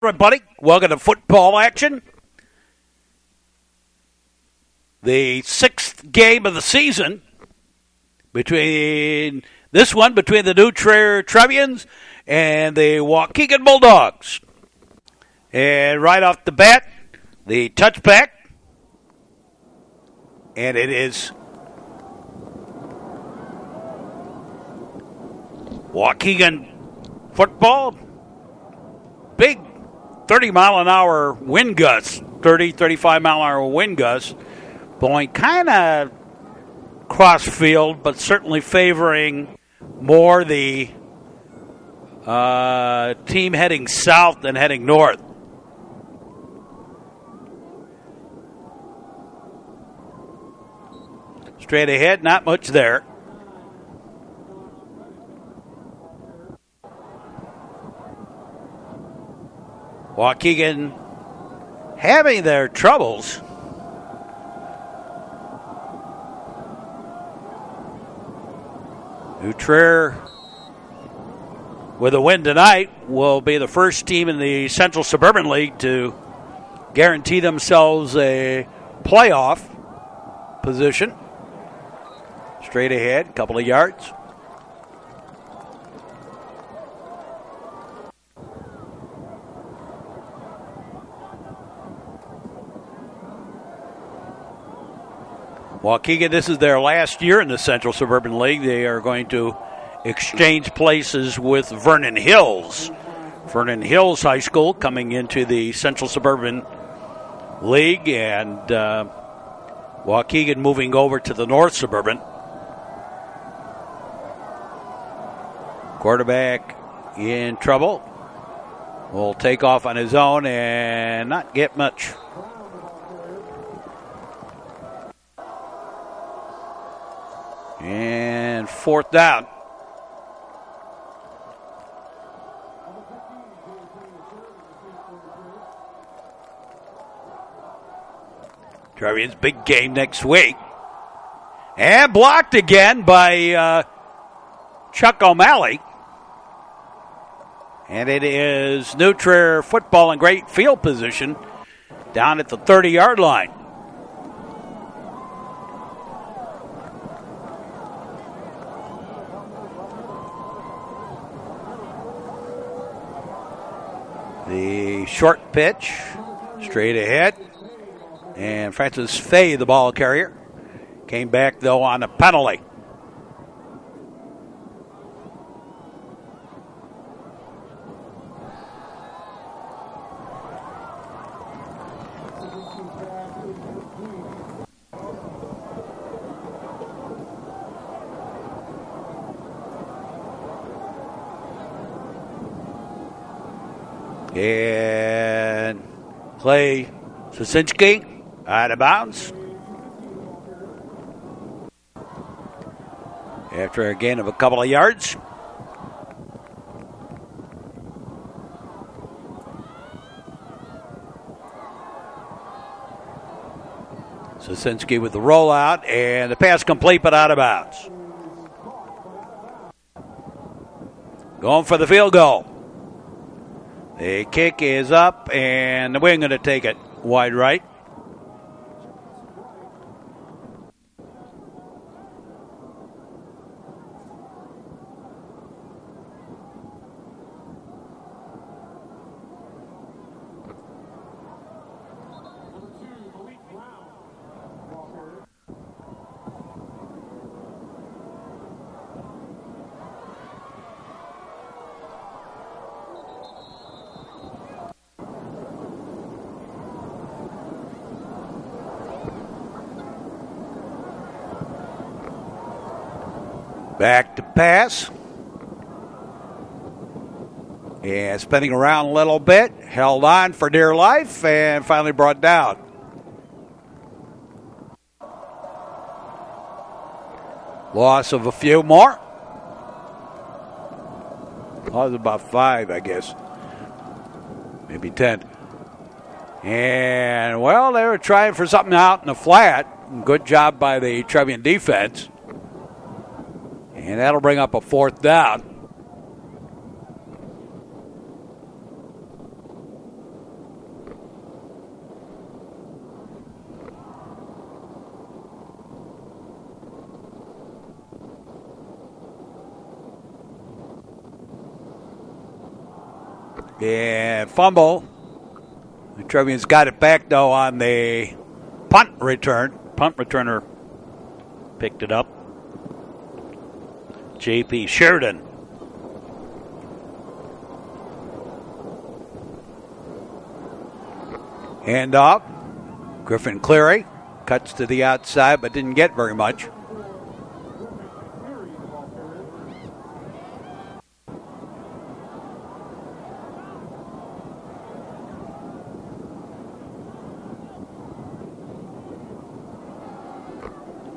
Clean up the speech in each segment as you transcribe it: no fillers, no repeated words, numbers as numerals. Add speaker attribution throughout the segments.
Speaker 1: Everybody, welcome to football action. The sixth game of the season between the new Trier Trevians and the Waukegan Bulldogs. And right off the bat, the touchback, and it is Waukegan football. Big 30-mile-an-hour wind gusts, 35-mile-an-hour wind gusts, blowing kind of cross field, but certainly favoring more the team heading south than heading north. Straight ahead, not much there. Waukegan having their troubles. New Trier, with a win tonight, will be the first team in the Central Suburban League to guarantee themselves a playoff position. Straight ahead, couple of yards. Waukegan, this is their last year in the Central Suburban League. They are going to exchange places with Vernon Hills. Vernon Hills High School coming into the Central Suburban League, and Waukegan moving over to the North Suburban. Quarterback in trouble. Will take off on his own and not get much. And fourth down. Trevians, big game next week. And blocked again by Chuck O'Malley. And it is New Trier football in great field position down at the 30-yard line. The short pitch, straight ahead. And Francis Fay, the ball carrier, came back, though, on a penalty. And Clay Sasinski out of bounds. After a gain of a couple of yards. Sasinski with the rollout, and the pass complete but out of bounds. Going for the field goal. The kick is up, and we're going to take it wide right. Back to pass. And spinning around a little bit. Held on for dear life and finally brought down. Loss of a few more. Loss about 5, I guess. Maybe 10. And, well, they were trying for something out in the flat. Good job by the Trevian defense. And that'll bring up a fourth down. And fumble. The Trevians got it back, though, on the punt return. Punt returner picked it up. J.P. Sheridan. Hand off. Griffin Cleary cuts to the outside, but didn't get very much.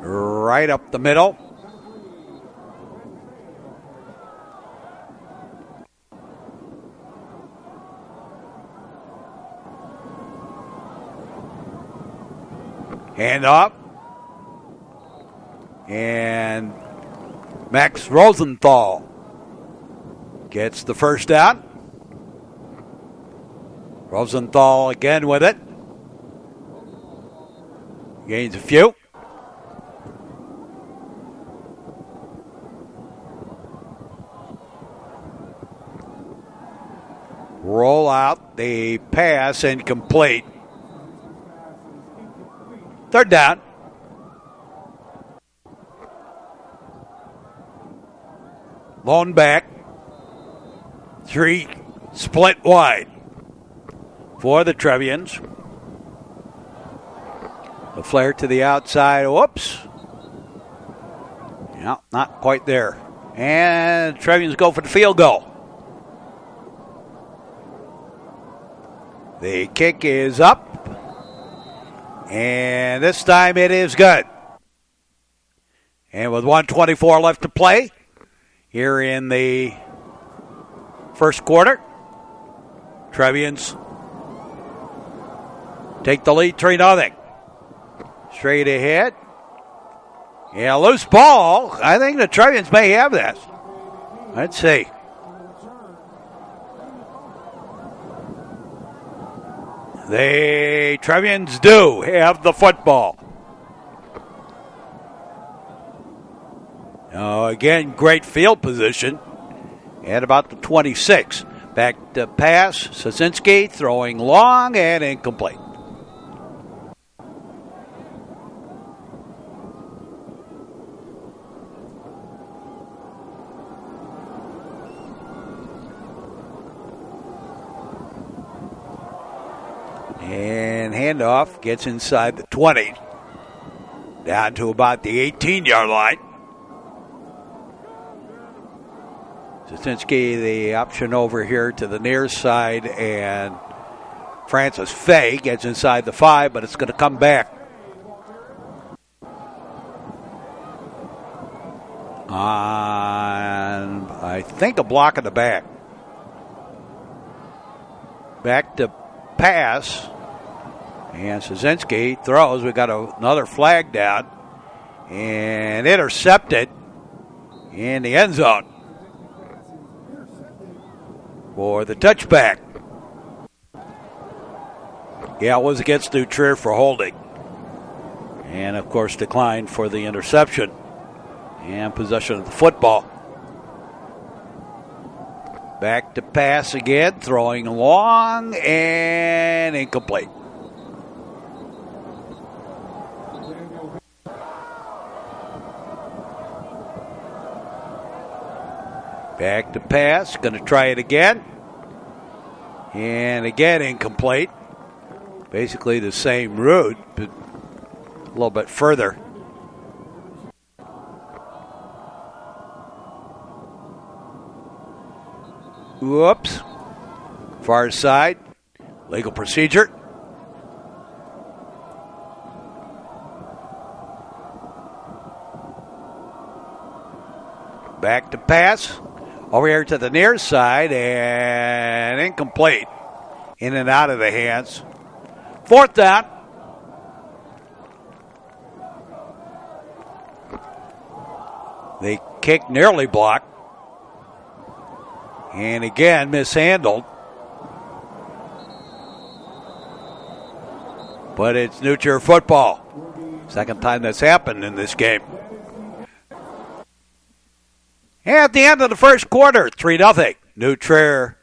Speaker 1: Right up the middle. Hand off. And Max Rosenthal gets the first down. Rosenthal again with it. Gains a few. Roll out the pass, incomplete. Third down. Lone back. 3 split wide for the Trevians. The flare to the outside. Whoops. Yeah, not quite there. And Trevians go for the field goal. The kick is up. And this time it is good. And with 1:24 left to play here in the first quarter, Trevians take the lead 3-0. Straight ahead. Yeah, loose ball. I think the Trevians may have this. Let's see. The Trevians do have the football. Again, great field position at about the 26. Back to pass. Sosinski throwing long and incomplete. And handoff gets inside the 20. Down to about the 18-yard line. Sosinski, the option over here to the near side, and Francis Fay gets inside the 5, but it's going to come back. On, I think, a block in the back. Back to pass. And Sosinski throws. We got another flag down. And intercepted in the end zone for the touchback. Yeah, it was against New Trier for holding. And, of course, declined for the interception and possession of the football. Back to pass again, throwing long and incomplete. Back to pass, going to try it again. And again, incomplete. Basically the same route, but a little bit further. Whoops. Far side. Legal procedure. Back to pass. Over here to the near side and incomplete. In and out of the hands. Fourth down. The kick nearly blocked. And again, mishandled. But it's New Trier football. Second time that's happened in this game. And at the end of the first quarter, 3-0. New Trier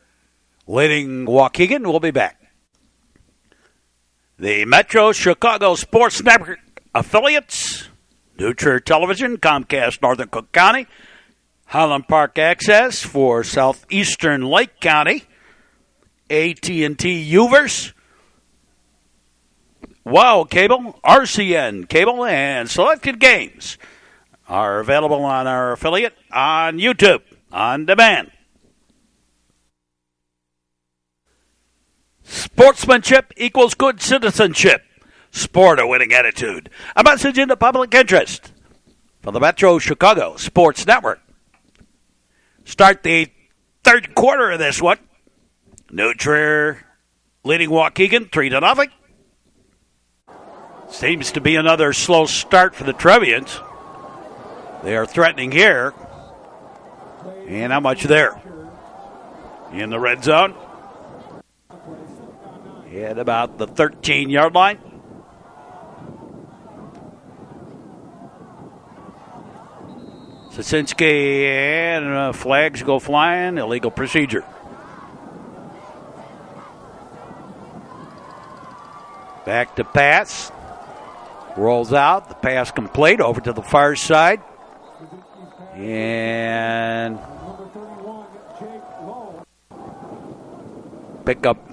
Speaker 1: leading Waukegan. We'll be back. The Metro Chicago Sports Network affiliates, New Trier Television, Comcast Northern Cook County, Highland Park Access for Southeastern Lake County, AT&T Uverse, WOW Cable, RCN Cable, and selected games are available on our affiliate on YouTube on demand. Sportsmanship equals good citizenship. Sport a winning attitude. A message in the public interest from the Metro Chicago Sports Network. Start the third quarter of this one. New Trier leading Waukegan 3-0. Seems to be another slow start for the Trevians. They are threatening here. And how much there? In the red zone. At about the 13-yard line. Sasinski and flags go flying. Illegal procedure. Back to pass. Rolls out. The pass complete over to the far side. And pick up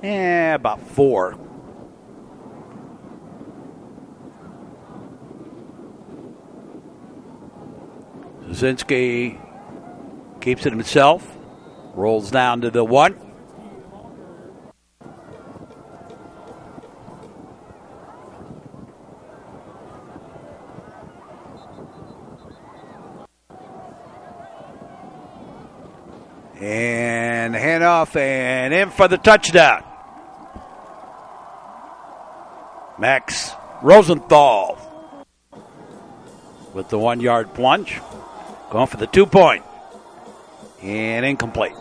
Speaker 1: about 4. Zazinski keeps it himself. Rolls down to the 1. And handoff and in for the touchdown. Max Rosenthal with the 1-yard plunge. Going for the 2-point. And incomplete.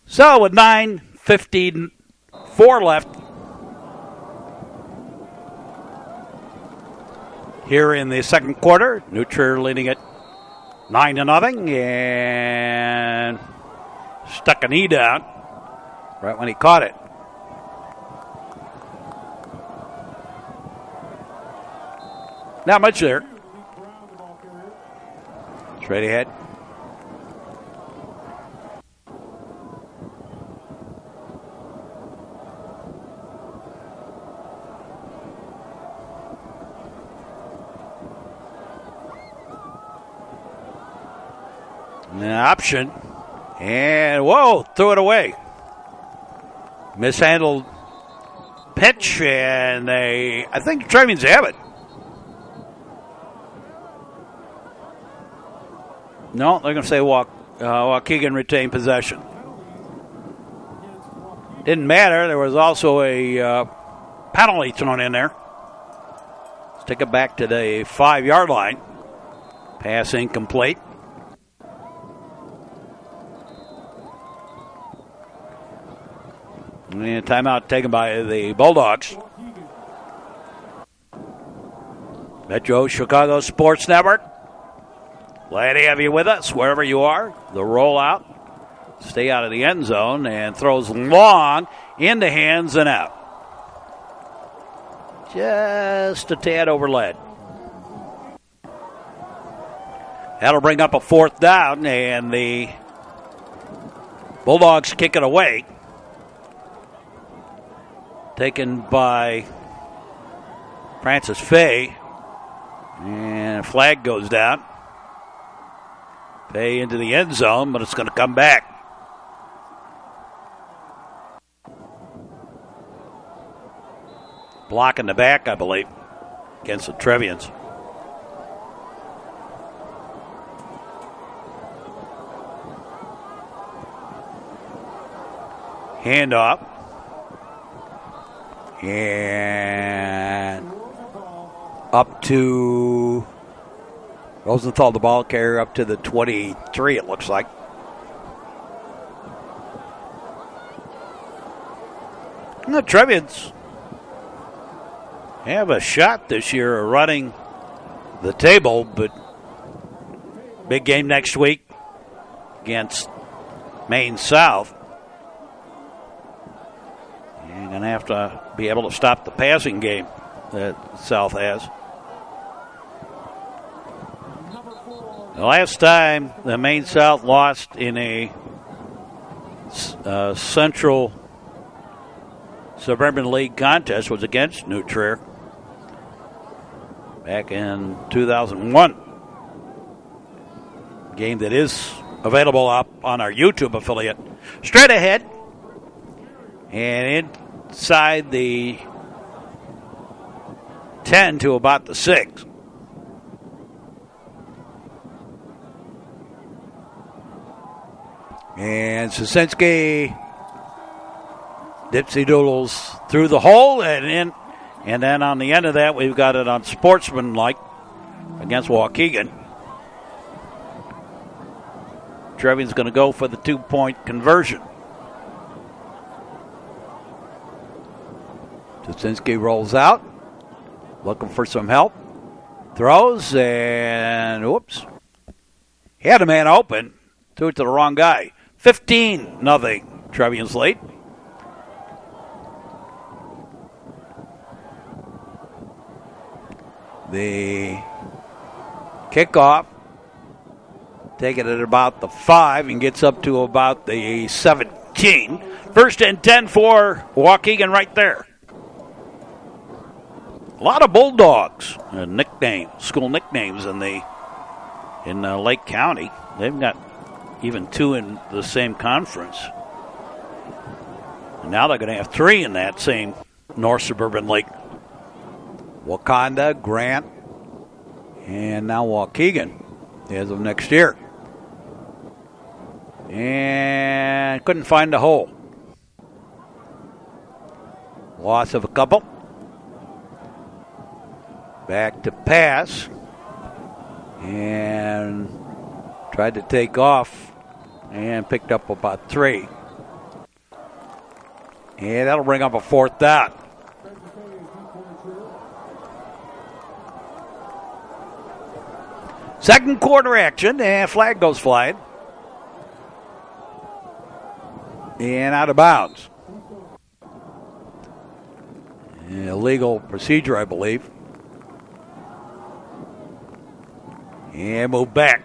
Speaker 1: So with 9:54 left here in the second quarter, New Trier leading it 9-0, and stuck a knee down right when he caught it. Not much there. Straight ahead. An option. And, whoa, threw it away. Mishandled pitch, and I think the Trevians have it. No, they're going to say Waukegan retained possession. Didn't matter. There was also a penalty thrown in there. Let's take it back to the 5-yard line. Pass incomplete. And timeout taken by the Bulldogs. Metro Chicago Sports Network. Glad to have you with us wherever you are. The rollout. Stay out of the end zone and throws long into hands and out. Just a tad overled. That'll bring up a 4th down, and the Bulldogs kick it away. Taken by Francis Fay. And a flag goes down. Fay into the end zone, but it's going to come back. Block in the back, I believe, against the Trevians. Handoff. And up to Rosenthal, the ball carrier, up to the 23, it looks like. And the Trevians have a shot this year of running the table, but Big game next week against Maine South. You're going to have to be able to stop the passing game that South has. The last time the Maine South lost in a Central Suburban League contest was against New Trier back in 2001. Game that is available up on our YouTube affiliate. Straight ahead and inside the 10 to about the 6. And Sosinski dipsy doodles through the hole and in. And then on the end of that, we've got it on sportsmanlike against Waukegan. Trevian's going to go for the 2-point conversion. Sosinski rolls out, looking for some help. Throws and whoops. He had a man open. Threw it to the wrong guy. 15-0. Trevian's lead. The kickoff, taking it at about the 5 and gets up to about the 17. First and 10 for Waukegan right there. A lot of Bulldogs, school nicknames in Lake County. They've got even 2 in the same conference. And now they're going to have 3 in that same North Suburban League. Wakanda, Grant, and now Waukegan as of next year. And couldn't find a hole. Loss of a couple. Back to pass. And tried to take off and picked up about 3. And that'll bring up a 4th down. Second quarter action, and flag goes flying. And out of bounds. Illegal procedure, I believe. And move back.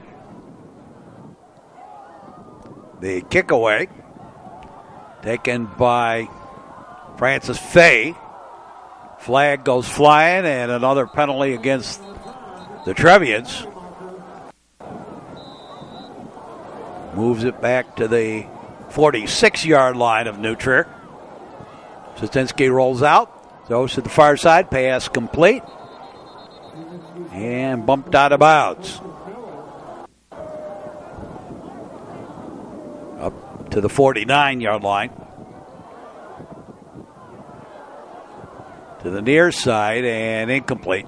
Speaker 1: The kick away, taken by Francis Fay. Flag goes flying, and another penalty against the Trevians. Moves it back to the 46-yard line of New Trier. Sosinski rolls out, throws to the far side, pass complete, and bumped out of bounds. Up to the 49-yard line. To the near side, and incomplete.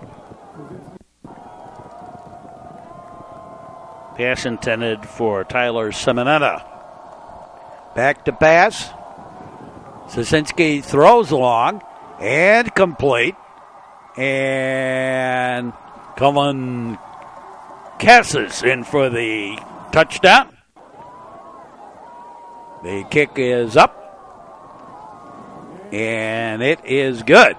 Speaker 1: Pass intended for Tyler Seminetta. Back to pass. Sosinski throws along and complete. And Cullen Cassis in for the touchdown. The kick is up. And it is good.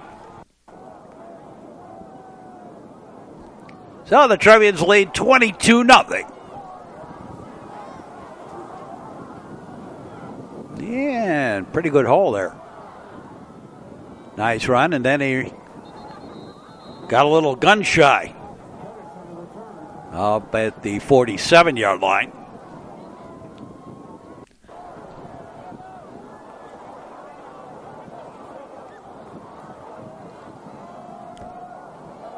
Speaker 1: So the Trevians lead 22-0. Yeah, pretty good hole there. Nice run, and then he got a little gun shy up at the 47-yard line.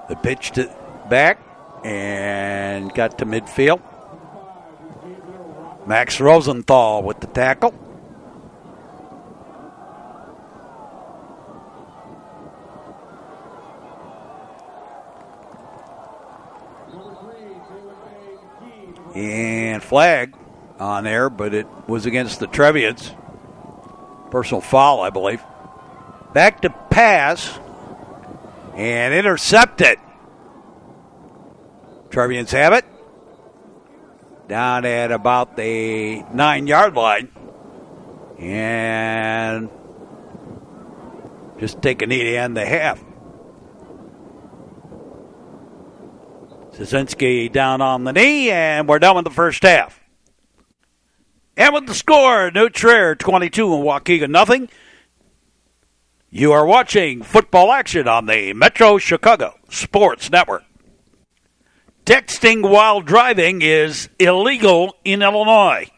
Speaker 1: The pitch to back and got to midfield. Max Rosenthal with the tackle. And flag on there, but it was against the Trevians. Personal foul, I believe. Back to pass. And intercepted. Trevians have it. down at about the 9-yard line. And just take a knee to end the half. Szynski down on the knee, and we're done with the first half. And with the score, New Trier 22 and Waukegan nothing. You are watching football action on the Metro Chicago Sports Network. Texting while driving is illegal in Illinois.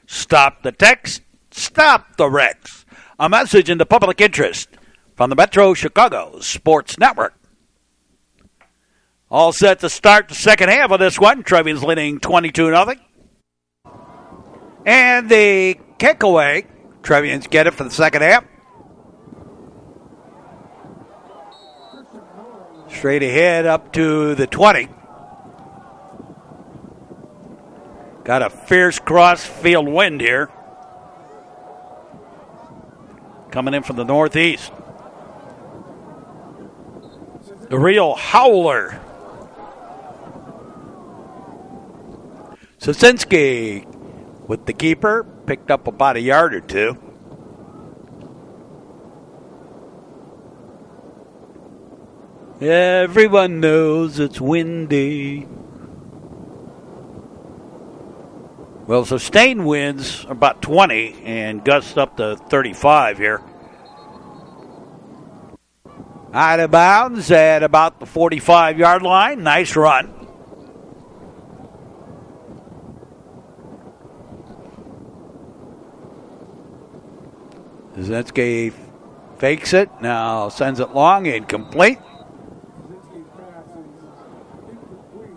Speaker 1: Stop the text, stop the wrecks. A message in the public interest from the Metro Chicago Sports Network. All set to start the second half of this one. Trevians leading 22-0. And the kick away. Trevians get it for the second half. Straight ahead up to the 20. Got a fierce cross-field wind here. Coming in from the northeast. The real howler. Szynski with the keeper. Picked up about a yard or two. Everyone knows it's windy. Well, sustained winds are about 20 and gusts up to 35 here. Out of bounds at about the 45-yard line. Nice run. Szynski fakes it. Now sends it long, incomplete.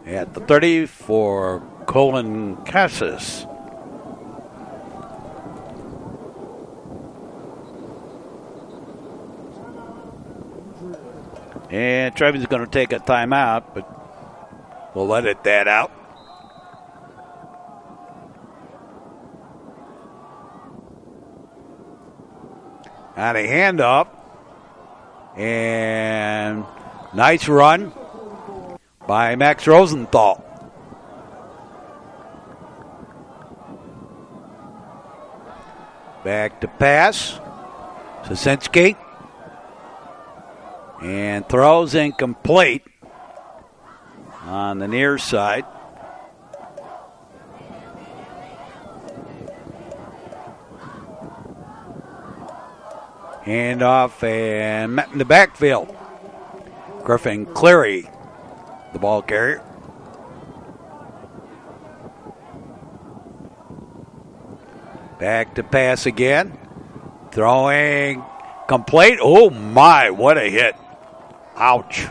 Speaker 1: At the 30 for Colin Cassis. And Trevian's going to take a timeout, but we'll let it that out. Got a handoff. And nice run by Max Rosenthal. Back to pass. Szynski. And throws incomplete on the near side. Handoff and met in the backfield. Griffin Cleary, the ball carrier. Back to pass again. Throwing complete. Oh my, what a hit. Ouch.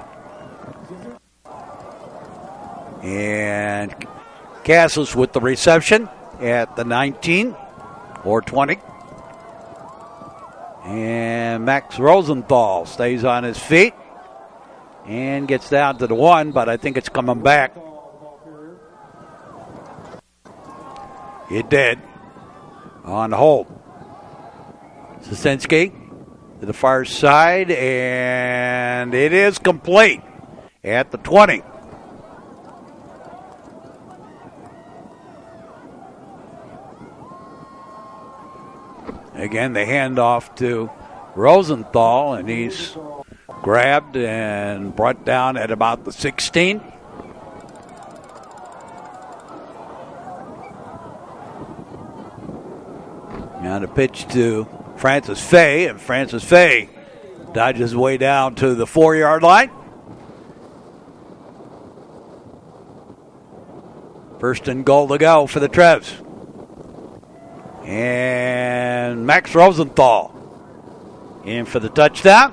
Speaker 1: And Castles with the reception at the 19 or 20. And Max Rosenthal stays on his feet and gets down to the 1, but I think it's coming back. It did. On hold. Szynski to the far side, and it is complete at the 20. Again, the handoff to Rosenthal, and he's grabbed and brought down at about the 16. Now the pitch to Francis Fay, and Francis Fay dodges his way down to the 4-yard line. First and goal to go for the Trevs. And Max Rosenthal in for the touchdown.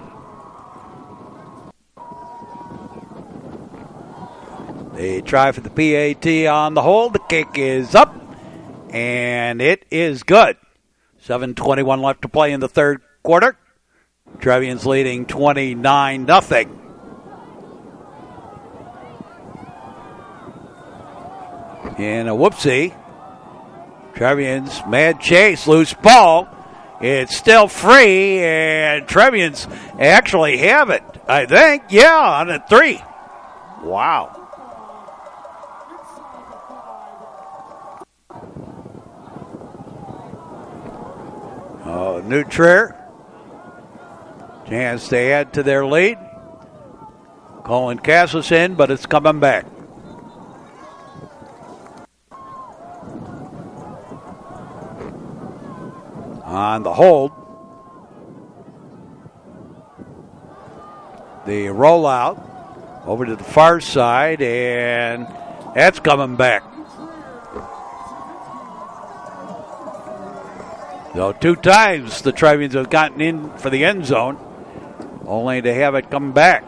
Speaker 1: They try for the PAT on the hold. The kick is up, and it is good. 7:21 left to play in the third quarter. Trevians leading 29-0. And a whoopsie. Trevians, mad chase, loose ball. It's still free, and Trevians actually have it, I think. Yeah, on a 3. Wow. New Trier. Chance to add to their lead. Colin Cassis in, but it's coming back. On the hold. The rollout over to the far side, and that's coming back. So 2 times the Trevians have gotten in for the end zone, only to have it come back.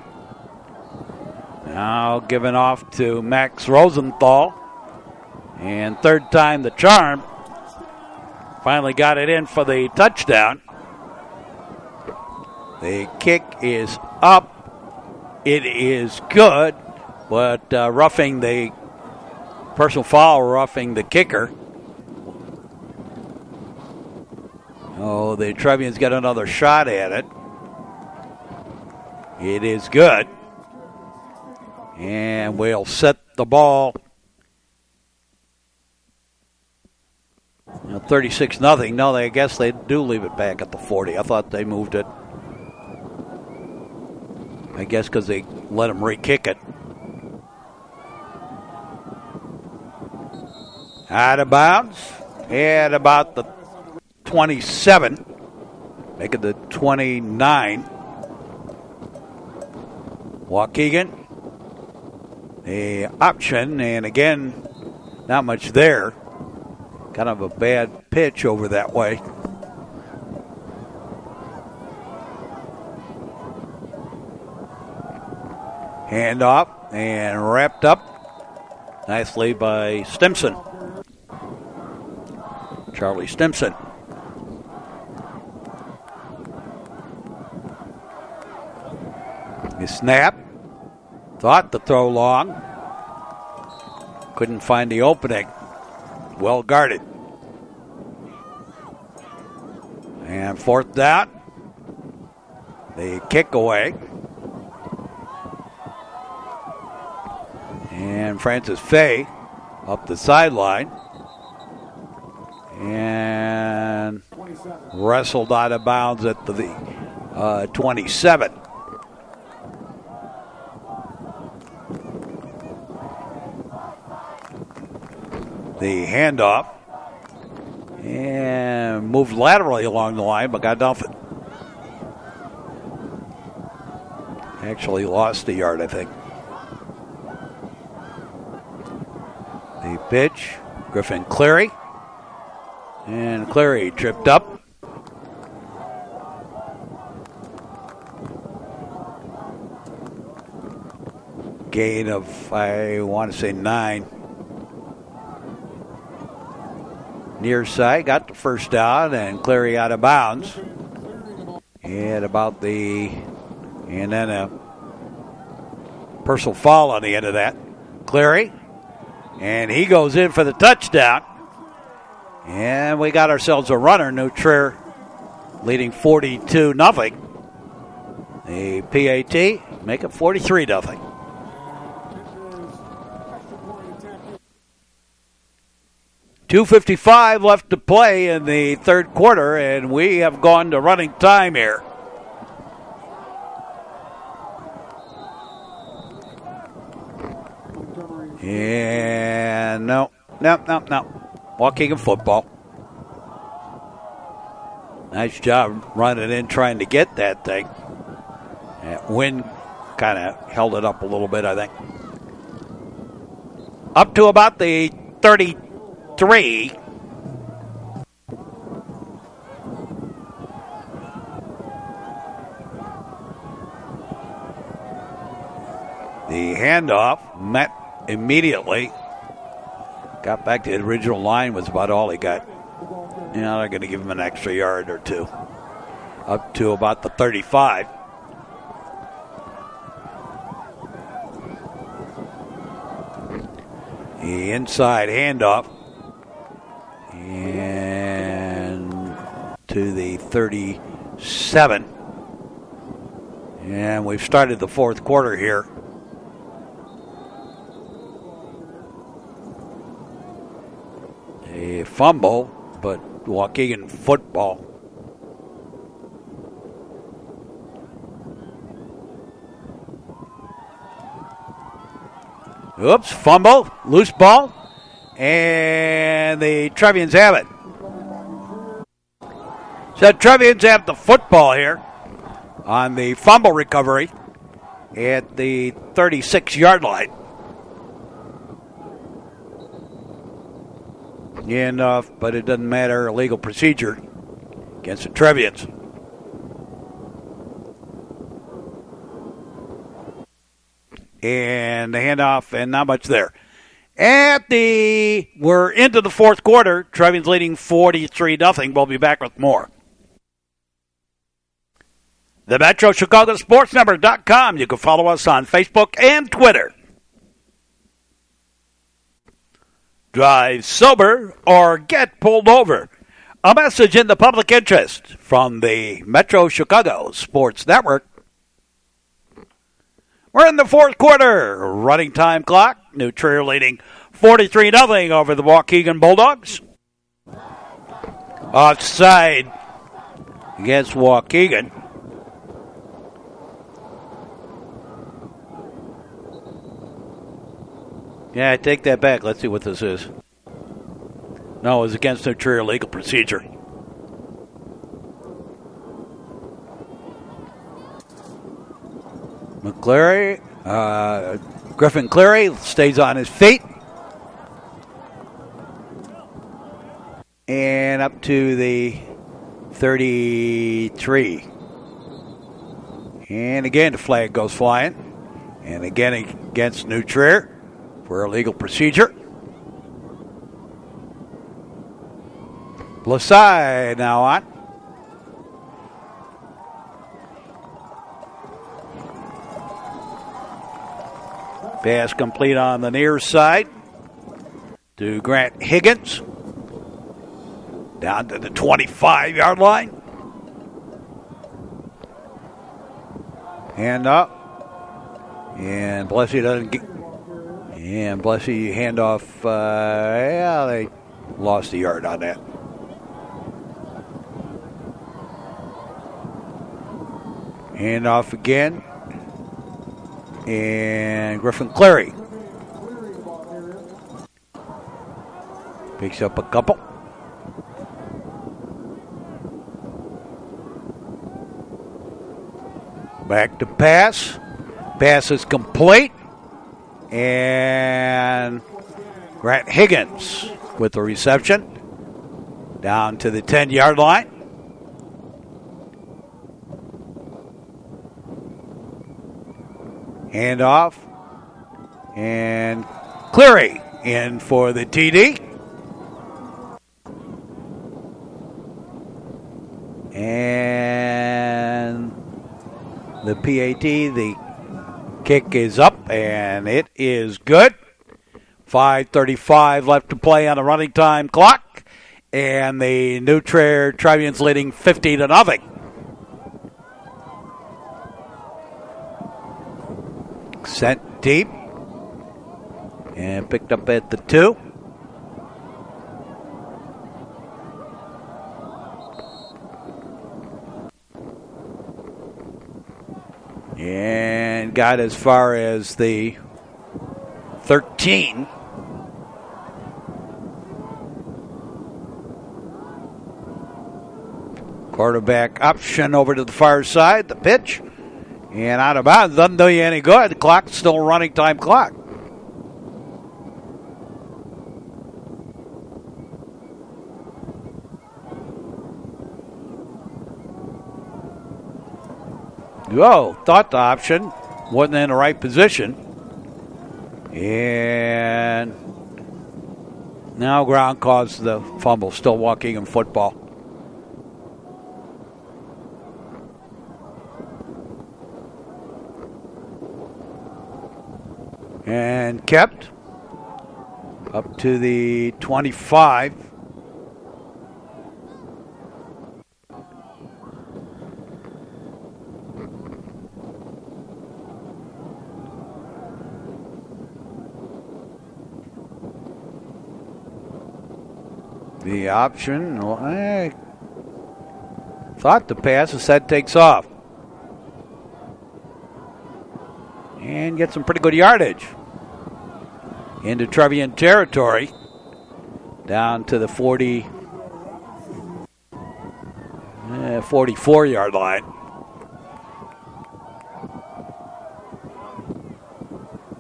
Speaker 1: Now given off to Max Rosenthal. And 3rd time the charm. Finally got it in for the touchdown. The kick is up. It is good, but roughing the personal foul, roughing the kicker. Oh, the Trevians get another shot at it. It is good. And we'll set the ball. 36-0. No, I guess they do leave it back at the 40. I thought they moved it. I guess because they let them re-kick it. Out of bounds. At about the 27. Make it the 29. Waukegan. The option, and again, not much there. Kind of a bad pitch over that way. Hand off and wrapped up nicely by Stimson. Charlie Stimson. He snap. Thought to throw long. Couldn't find the opening. Well guarded. And 4th down. The kick away. And Francis Fay up the sideline. And wrestled out of bounds at the 27. The handoff. And moved laterally along the line, but got nothing. Actually lost a yard, I think. The pitch, Griffin Cleary. And Cleary tripped up. Gain of, I want to say, 9. Near side, got the first down, and Cleary out of bounds. And about and then a personal foul on the end of that. Cleary, and he goes in for the touchdown. And we got ourselves a runner. New Trier leading 42-0. The PAT make it 43-0. .255 left to play in the 3rd quarter, and we have gone to running time here. And no. Waukegan football. Nice job running in, trying to get that thing. Wind kind of held it up a little bit, I think. Up to about the 33. The handoff met immediately. Got back to the original line, was about all he got. You know, they're going to give him an extra yard or 2. Up to about the 35. The inside handoff. And to the 37. And we've started the 4th quarter here. A fumble, but Waukegan football. Oops, fumble, loose ball, and the Trevians have it. So Trevians have the football here on the fumble recovery at the 36-yard line. Enough, but it doesn't matter. Illegal procedure against the Trevians. And the handoff, and not much there. We're into the fourth quarter. Trevians leading 43-0. We'll be back with more. The Metro Chicago Sports Network.com. You can follow us on Facebook and Twitter. Drive sober or get pulled over. A message in the public interest from the Metro Chicago Sports Network. We're in the fourth quarter. Running time clock. New Trier leading 43-0 over the Waukegan Bulldogs. Offside against Waukegan. Yeah, I take that back. Let's see what this is. No, it was against New Trier legal procedure. Griffin Cleary stays on his feet. And up to the 33. And again, the flag goes flying. And again, against New Trier for illegal procedure. Blasai now on. Pass complete on the near side to Grant Higgins. Down to the 25-yard line. Hand up. And Blessy doesn't get. And Blessy handoff. They lost a yard on that. Handoff again. And Griffin Cleary picks up a couple. Back to pass. Pass is complete. And Grant Higgins with the reception. Down to the 10-yard line. Handoff. And Cleary in for the TD. And the PAT, the kick is up, and it is good. 5:35 left to play on the running time clock. And the New Trier Trevians leading 50-0. Sent deep. And picked up at the 2. And got as far as the 13. Quarterback option over to the far side, the pitch. And out of bounds, doesn't do you any good. The clock's still a running time clock. Whoa, thought the option wasn't in the right position. And now ground caused the fumble. Still Waukegan football. And kept up to the 25. The option, well, I thought the pass instead takes off. And gets some pretty good yardage. into Trevian territory, down to the 44-yard line.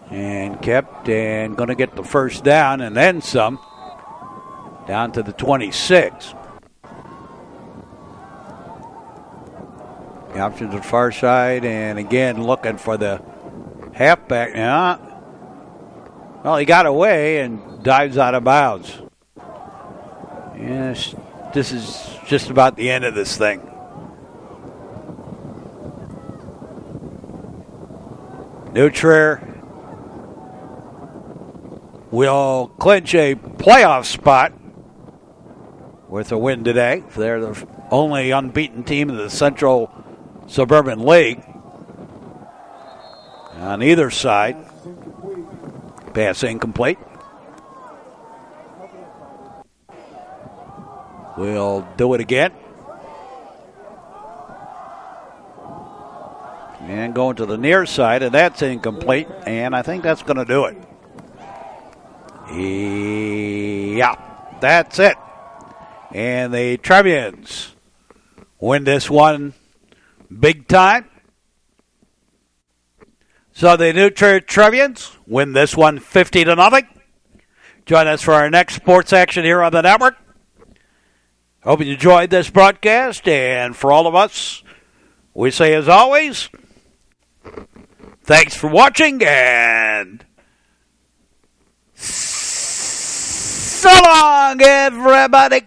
Speaker 1: And kept and going to get the first down and then some, down to the 26. The option to the far side, and again looking for the halfback. Well, he got away and dives out of bounds. Yes, this is just about the end of this thing. New Trier will clinch a playoff spot with a win today. They're the only unbeaten team in the Central Suburban League. On either side, pass incomplete. We'll do it again. And going to the near side, and that's incomplete, and I think that's going to do it. Yeah, that's it. And the Trevians win this one big time. So the New Trier Trevians win this one 50-0. Join us for our next sports action here on the network. Hope you enjoyed this broadcast, and for all of us, we say as always, thanks for watching, and so long, everybody.